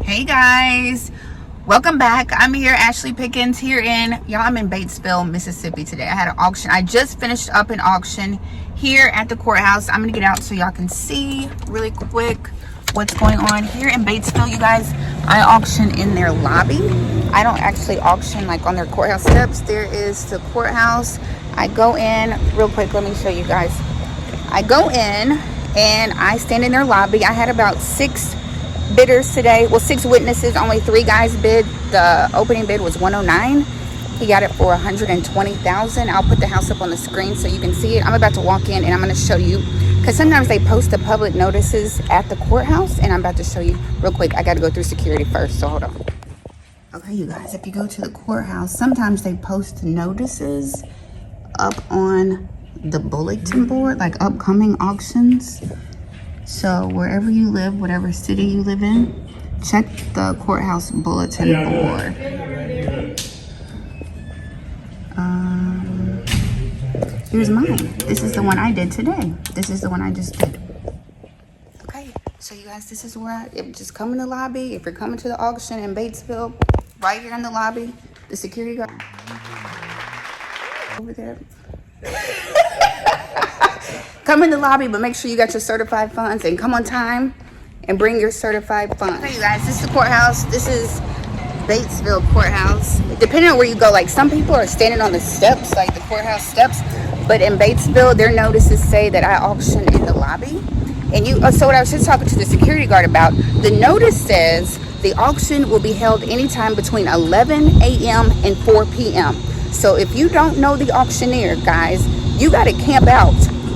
Hey guys, welcome back. I'm here, Ashley Pickens, here I'm in Batesville, Mississippi today. I had an auction. I just finished up an auction here at the courthouse. I'm gonna get out so y'all can see really quick what's going on here in Batesville. You guys, I auction in their lobby. I don't actually auction like on their courthouse steps. There is the courthouse. I go in real quick. Let me show you guys. I go in and I stand in their lobby. I had about 6 bidders today. Well, 6 witnesses, only 3 guys bid. The opening bid was $109. He got it for $120,000. I'll put the house up on the screen so you can see it. I'm about to walk in and I'm going to show you, because sometimes they post the public notices at the courthouse, and I'm about to show you real quick. I got to go through security first, so hold on. Okay, you guys, if you go to the courthouse, sometimes they post notices up on the bulletin board, like upcoming auctions. So wherever you live, whatever city you live in, check the courthouse bulletin board. Here's mine. This is the one I did today. This is the one I just did. Okay, so you guys, this is where just come in the lobby. If you're coming to the auction in Batesville, right here in the lobby, the security guard over there. Come in the lobby, but make sure you got your certified funds and come on time and bring your certified funds. Okay, you guys, this is the courthouse. This is Batesville courthouse. Depending on where you go, like some people are standing on the steps, like the courthouse steps, but in Batesville, their notices say that I auction in the lobby. And so what I was just talking to the security guard about, the notice says the auction will be held anytime between 11 a.m. and 4 p.m. So if you don't know the auctioneer, guys, you got to camp out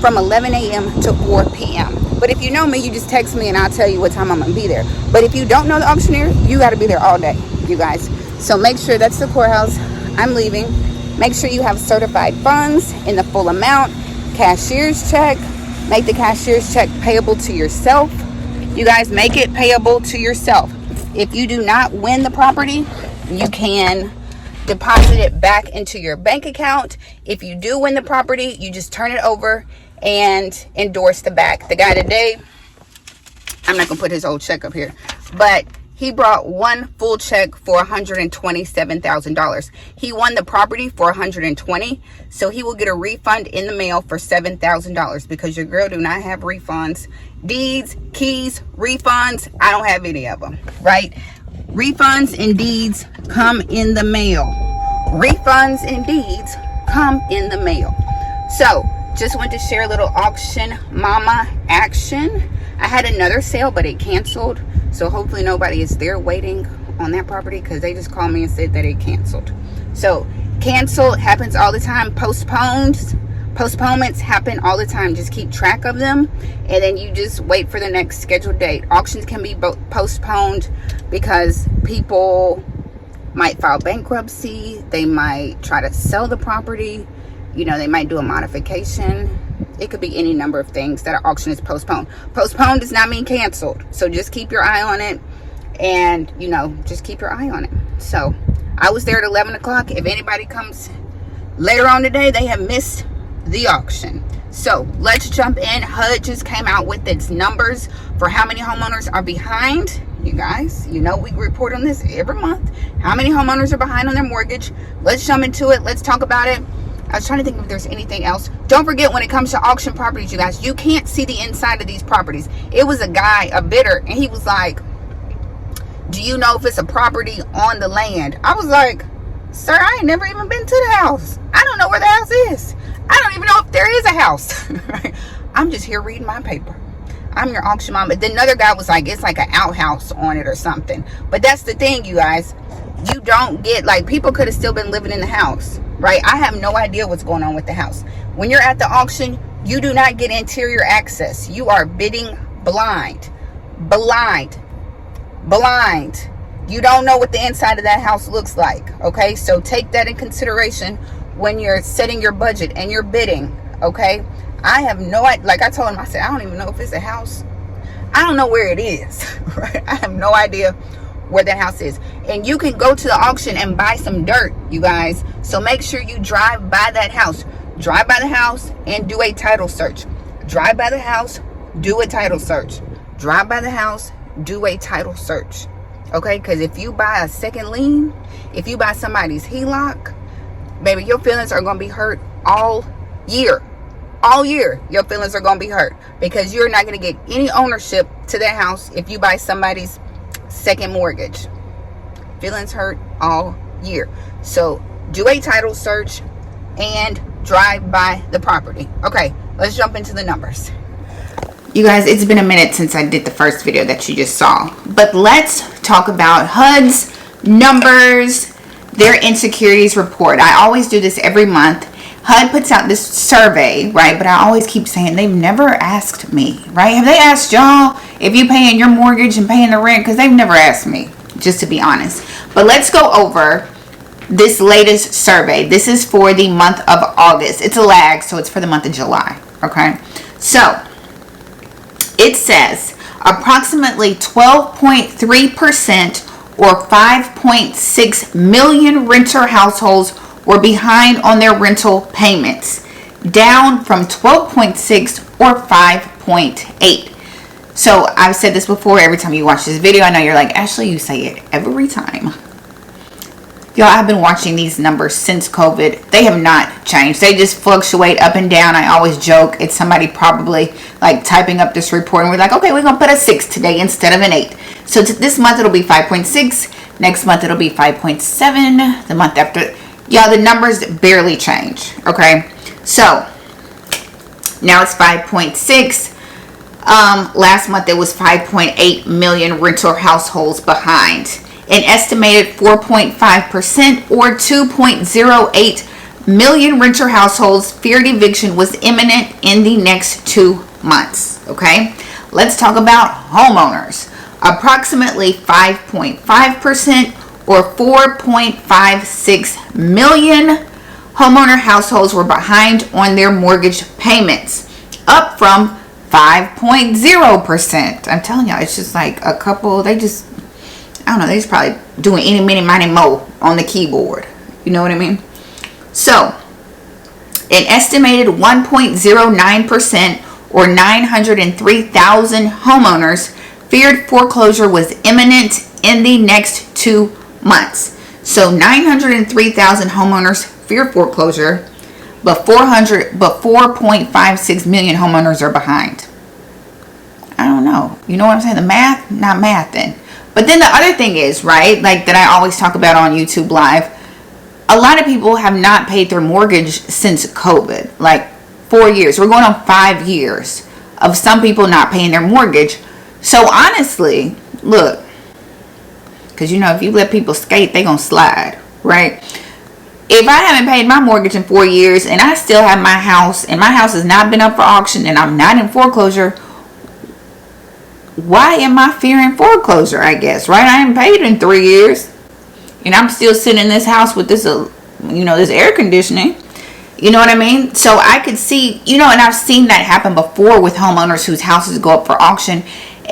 from 11 a.m. to 4 p.m. But if you know me, you just text me and I'll tell you what time I'm going to be there. But if you don't know the auctioneer, you got to be there all day, you guys. So make sure that's the courthouse. I'm leaving. Make sure you have certified funds in the full amount. Cashier's check. Make the cashier's check payable to yourself. You guys, make it payable to yourself. If you do not win the property, you can deposit it back into your bank account. If you do win the property, you just turn it over and endorse the back. The guy today, I'm not gonna put his old check up here, but he brought one full check for $127,000. He won the property for $120,000, so he will get a refund in the mail for $7,000, because your girl do not have refunds. Deeds, keys, refunds, I don't have any of them, right? Refunds and deeds come in the mail. Refunds and deeds come in the mail. So just want to share a little auction mama action. I had another sale, but it canceled. So hopefully nobody is there waiting on that property, because they just called me and said that it canceled. So cancel happens all the time. Postponements happen all the time. Just keep track of them, and then you just wait for the next scheduled date. Auctions can be postponed because people might file bankruptcy. They might try to sell the property. You know, they might do a modification. It could be any number of things that an auction is postponed. Postponed does not mean canceled. So just keep your eye on it, and, you know, just keep your eye on it. So I was there at 11 o'clock. If anybody comes later on today, they have missed the auction. So let's jump in. HUD just came out with its numbers for how many homeowners are behind. You guys, you know, we report on this every month. How many homeowners are behind on their mortgage? Let's jump into it. Let's talk about it. I was trying to think if there's anything else. Don't forget, when it comes to auction properties, you guys, you can't see the inside of these properties. It was a guy, a bidder, and he was like, do you know if it's a property on the land? I was like, sir, I ain't never even been to the house. I don't know where the house is. I don't even know if there is a house. I'm just here reading my paper. I'm your auction mama. Then another guy was like, it's like an outhouse on it or something. But that's the thing, you guys. You don't get, like, people could have still been living in the house, right? I have no idea what's going on with the house. When you're at the auction, you do not get interior access. You are bidding blind. You don't know what the inside of that house looks like, okay? So take that in consideration when you're setting your budget and you're bidding, okay? I have no idea. Like I told him, I said, I don't even know if it's a house. I don't know where it is, right? I have no idea where that house is. And you can go to the auction and buy some dirt, you guys. So make sure you drive by that house. Drive by the house and do a title search. Drive by the house, do a title search. Drive by the house, do a title search. Okay, because if you buy a second lien, if you buy somebody's HELOC, baby, your feelings are going to be hurt all year. All year, your feelings are going to be hurt because you're not going to get any ownership to that house if you buy somebody's second mortgage. Feelings hurt all year. So do a title search and drive by the property. Okay, let's jump into the numbers. You guys, it's been a minute since I did the first video that you just saw, but let's talk about HUD's numbers, their insecurities report. I always do this every month. HUD puts out this survey, right? But I always keep saying they've never asked me, right? Have they asked y'all if you paying your mortgage and paying the rent? Because they've never asked me, just to be honest. But let's go over this latest survey. This is for the month of August. It's a lag, so it's for the month of July, okay? So it says approximately 12.3% or 5.6 million renter households were behind on their rental payments, down from 12.6 or 5.8. So I've said this before. Every time you watch this video, I know you're like, Ashley, you say it every time. Y'all, I've been watching these numbers since COVID. They have not changed. They just fluctuate up and down. I always joke it's somebody probably like typing up this report and we're like, okay, we're gonna put a 6 today instead of an 8. So this month it'll be 5.6. Next month it'll be 5.7. The month after, y'all, the numbers barely change. Okay, so now it's 5.6. Last month it was 5.8 million rental households behind. An estimated 4.5% or 2.08 million renter households feared eviction was imminent in the next 2 months. Okay, let's talk about homeowners. Approximately 5.5% or 4.56 million homeowner households were behind on their mortgage payments, up from 5.0%. I'm telling y'all, it's just like a couple, they just, I don't know, they're just probably doing any, mini, miny, mo on the keyboard. You know what I mean? So, an estimated 1.09% or 903,000 homeowners feared foreclosure was imminent in the next 2 months. So 903,000 homeowners fear foreclosure, but 4.56 million homeowners are behind. I don't know. You know what I'm saying? The math, not math then. But then the other thing is, right, like that I always talk about on YouTube Live, a lot of people have not paid their mortgage since COVID, like 4 years. We're going on 5 years of some people not paying their mortgage. So honestly, look, because you know, if you let people skate, they gonna slide, right? If I haven't paid my mortgage in 4 years and I still have my house and my house has not been up for auction and I'm not in foreclosure, why am I fearing foreclosure, I guess, right? I haven't paid in 3 years and I'm still sitting in this house with this, this air conditioning. You know what I mean? So I could see, and I've seen that happen before with homeowners whose houses go up for auction.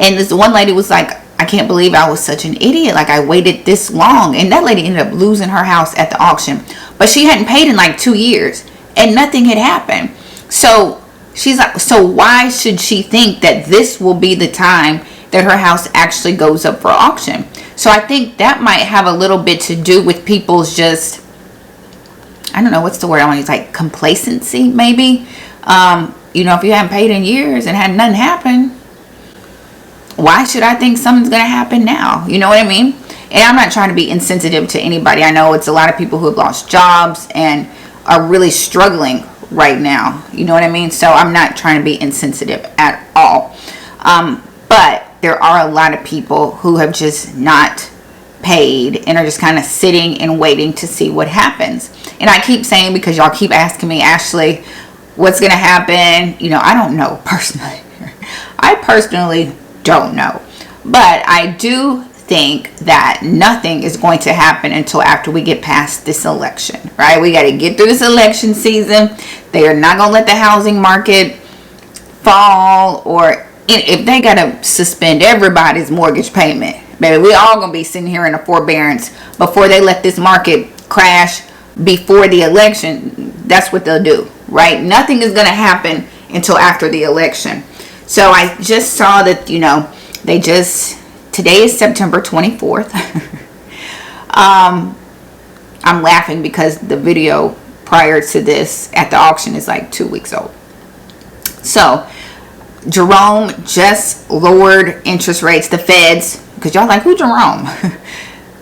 And this one lady was like, I can't believe I was such an idiot. Like, I waited this long. And that lady ended up losing her house at the auction. But she hadn't paid in like 2 years. And nothing had happened. So she's like, so why should she think that this will be the time that her house actually goes up for auction? So I think that might have a little bit to do with people's just, I don't know, what's the word I want to use, like complacency maybe. If you haven't paid in years and had nothing happen, why should I think something's going to happen now? You know what I mean? And I'm not trying to be insensitive to anybody. I know it's a lot of people who have lost jobs and are really struggling right now. You know what I mean? So I'm not trying to be insensitive at all. But there are a lot of people who have just not paid and are just kind of sitting and waiting to see what happens. And I keep saying, because y'all keep asking me, Ashley, what's going to happen? I don't know personally. I personally don't know. But I do think that nothing is going to happen until after we get past this election, right? We got to get through this election season. They are not going to let the housing market fall, or if they got to suspend everybody's mortgage payment, baby, we all going to be sitting here in a forbearance before they let this market crash before the election. That's what they'll do, right? Nothing is going to happen until after the election. So I just saw that, they just today is September 24th. I'm laughing because the video prior to this at the auction is like 2 weeks old. So Jerome just lowered interest rates, the feds, because y'all like, who Jerome?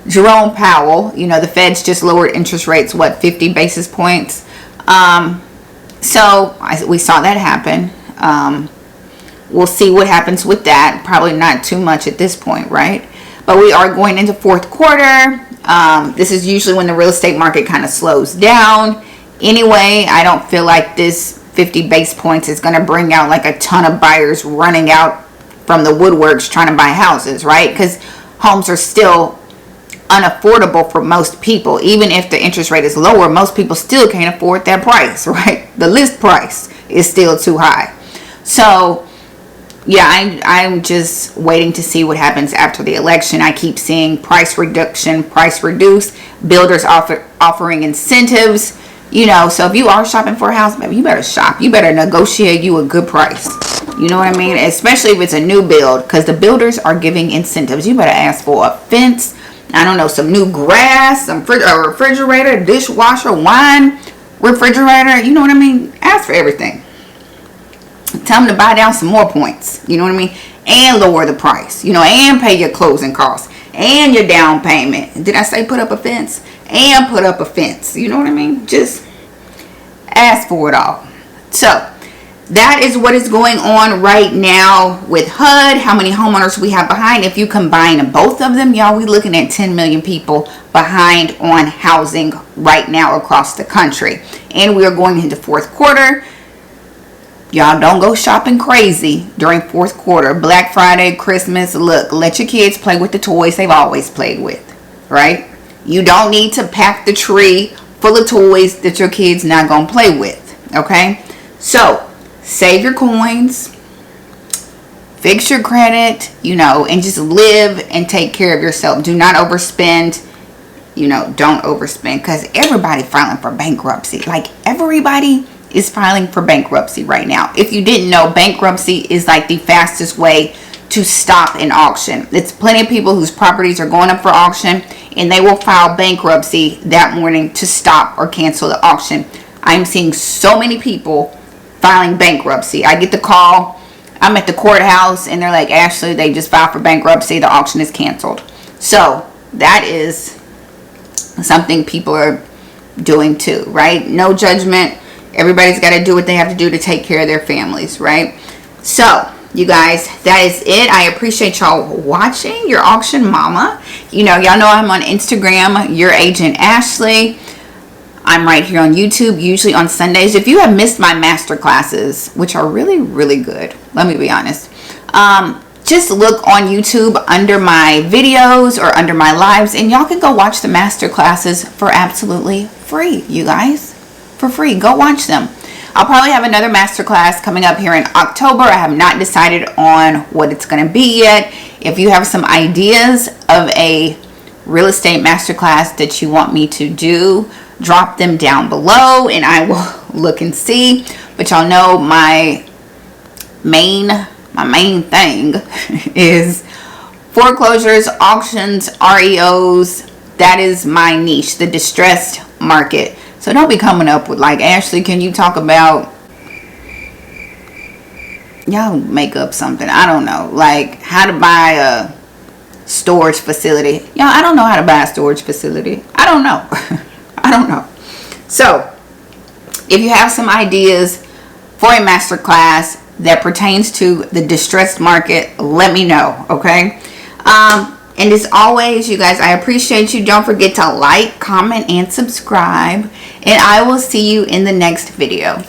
Jerome Powell, you know, the feds just lowered interest rates, what, 50 basis points? So we saw that happen. We'll see what happens with that. Probably not too much at this point, right? But we are going into fourth quarter. This is usually when the real estate market kind of slows down. Anyway, I don't feel like this 50 base points is going to bring out like a ton of buyers running out from the woodworks trying to buy houses, right? Because homes are still unaffordable for most people. Even if the interest rate is lower, most people still can't afford that price, right? The list price is still too high. So yeah, I'm just waiting to see what happens after the election. I keep seeing price reduction, price reduce, builders offering incentives, you know. So if you are shopping for a house, maybe you better shop. You better negotiate you a good price. You know what I mean? Especially if it's a new build, because the builders are giving incentives. You better ask for a fence, I don't know, some new grass, a refrigerator, dishwasher, wine refrigerator. You know what I mean? Ask for everything. Tell them to buy down some more points. You know what I mean? And lower the price. You know, and pay your closing costs. And your down payment. Did I say put up a fence? And put up a fence. You know what I mean? Just ask for it all. So that is what is going on right now with HUD. How many homeowners we have behind. If you combine both of them, y'all, we looking at 10 million people behind on housing right now across the country. And we are going into fourth quarter. Y'all don't go shopping crazy during fourth quarter. Black Friday, Christmas. Look, let your kids play with the toys they've always played with, right? You don't need to pack the tree full of toys that your kids not going to play with, okay? So save your coins, fix your credit, you know, and just live and take care of yourself. Do not overspend. You know, don't overspend, because everybody filing for bankruptcy. Like, everybody is filing for bankruptcy right now. If you didn't know, bankruptcy is like the fastest way to stop an auction. It's plenty of people whose properties are going up for auction, and they will file bankruptcy that morning to stop or cancel the auction. I'm seeing so many people filing bankruptcy. I get the call, I'm at the courthouse, and they're like, Ashley, they just filed for bankruptcy, the auction is canceled. So that is something people are doing too, right? No judgment. Everybody's got to do what they have to do to take care of their families, right? So you guys, that is it. I appreciate y'all watching. Your auction mama. You know, y'all know I'm on Instagram, Your Agent Ashley. I'm right here on YouTube, usually on Sundays. If you have missed my masterclasses, which are really, really good, let me be honest, just look on YouTube under my videos or under my lives, and y'all can go watch the masterclasses for absolutely free, you guys. For free. Go watch them. I'll probably have another masterclass coming up here in October. I have not decided on what it's going to be yet. If you have some ideas of a real estate masterclass that you want me to do, drop them down below and I will look and see. But y'all know my main thing is foreclosures, auctions, REOs. That is my niche, the distressed market. So don't be coming up with like, Ashley, can you talk about, y'all make up something, I don't know, like how to buy a storage facility. Y'all, I don't know how to buy a storage facility. I don't know. I don't know. So if you have some ideas for a masterclass that pertains to the distressed market, let me know, okay? And as always, you guys, I appreciate you. Don't forget to like, comment, and subscribe. And I will see you in the next video.